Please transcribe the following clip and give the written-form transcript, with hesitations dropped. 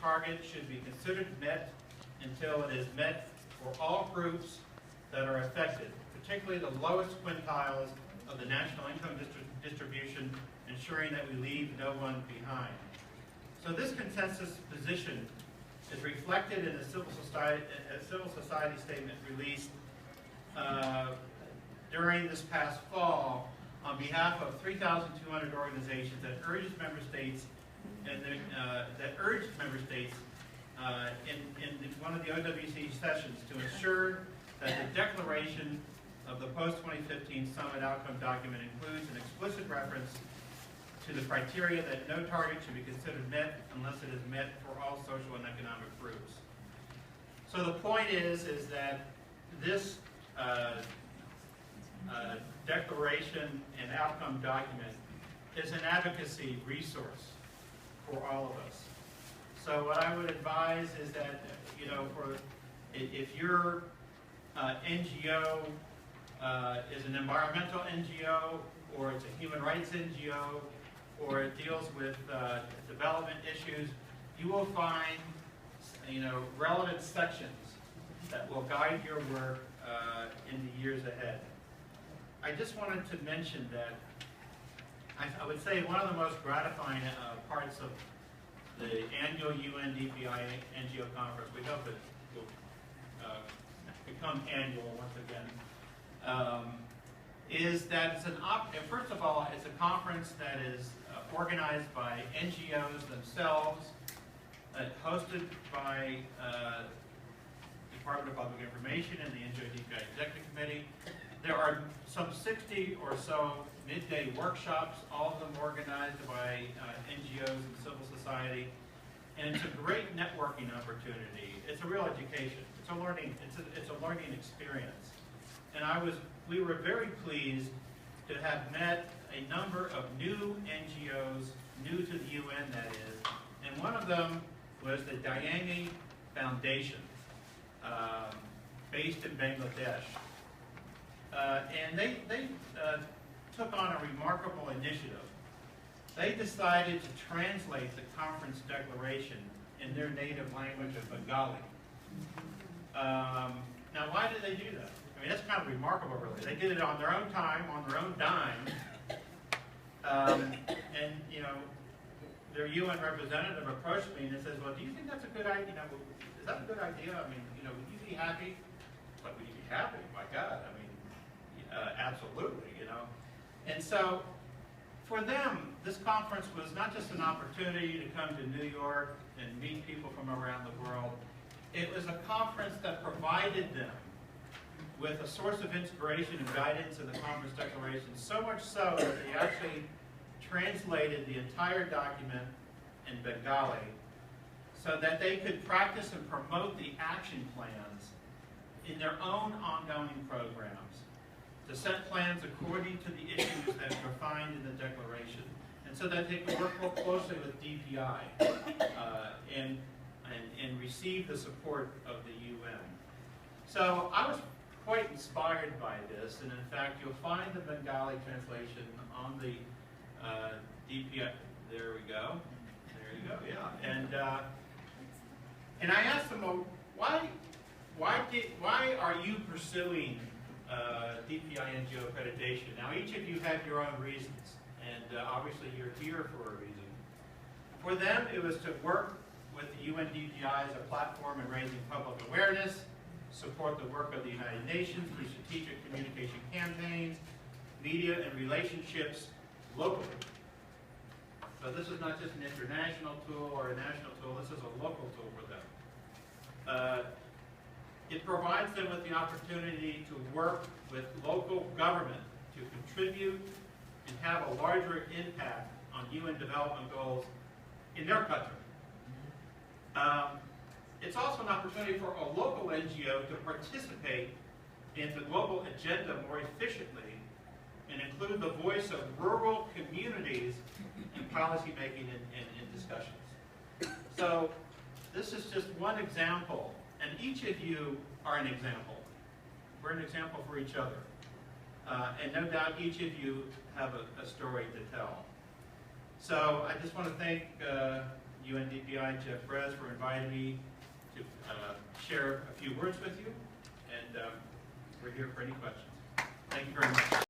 target should be considered met until it is met for all groups that are affected, particularly the lowest quintiles of the national income distribution, ensuring that we leave no one behind. So this consensus position is reflected in the civil society statement released during this past fall on behalf of 3,200 organizations that urges member states in one of the OWC sessions to ensure that the declaration of the post-2015 summit outcome document includes an explicit reference to the criteria that no target should be considered met unless it is met for all social and economic groups. So the point is that this declaration and outcome document is an advocacy resource for all of us. So what I would advise is that, if your NGO is an environmental NGO, or it's a human rights NGO, or it deals with development issues, you will find, relevant sections that will guide your work in the years ahead. I just wanted to mention that I would say one of the most gratifying parts of the annual UN DPI NGO conference, we hope it will become annual once again, is that it's first of all, it's a conference that is organized by NGOs themselves, hosted by Department of Public Information and the NGO DPI Executive Committee. There are some 60 or so midday workshops, all of them organized by NGOs and civil society, and it's a great networking opportunity. It's a real education. It's a learning. It's a learning experience. And we were very pleased to have met a number of new NGOs, new to the UN that is, and one of them was the Dayemi Foundation, based in Bangladesh. And they took on a remarkable initiative. They decided to translate the conference declaration in their native language of Bengali. Now, why did they do that? I mean, that's kind of remarkable, really. They did it on their own time, on their own dime. And, their UN representative approached me and says, well, do you think that's a good idea? Is that a good idea? I mean, would you be happy? Like, would you be happy? My God, I mean, absolutely, And so, for them, this conference was not just an opportunity to come to New York and meet people from around the world. It was a conference that provided them with a source of inspiration and guidance in the conference declaration, so much so that they actually translated the entire document in Bengali so that they could practice and promote the action plans in their own ongoing programs, to set plans according to the issues that were defined in the declaration, and so that they could work more closely with DPI and receive the support of the UN. So I was quite inspired by this, and in fact you'll find the Bengali translation on the DPI. There we go. There you go. Yeah. And I asked them, well, why are you pursuing DPI NGO accreditation? Now, each of you have your own reasons, and obviously you're here for a reason. For them, it was to work with the UN DPI as a platform in raising public awareness, support the work of the United Nations through strategic communication campaigns, media, and relationships locally. So this is not just an international tool or a national tool, this is a local tool for them. It provides them with the opportunity to work with local government to contribute and have a larger impact on UN development goals in their country. It's also an opportunity for a local NGO to participate in the global agenda more efficiently and include the voice of rural communities in policymaking and discussions. So this is just one example, and each of you are an example. We're an example for each other. And no doubt each of you have a story to tell. So I just want to thank UNDPI, Jeff Brez, for inviting me to share a few words with you, and we're here for any questions. Thank you very much.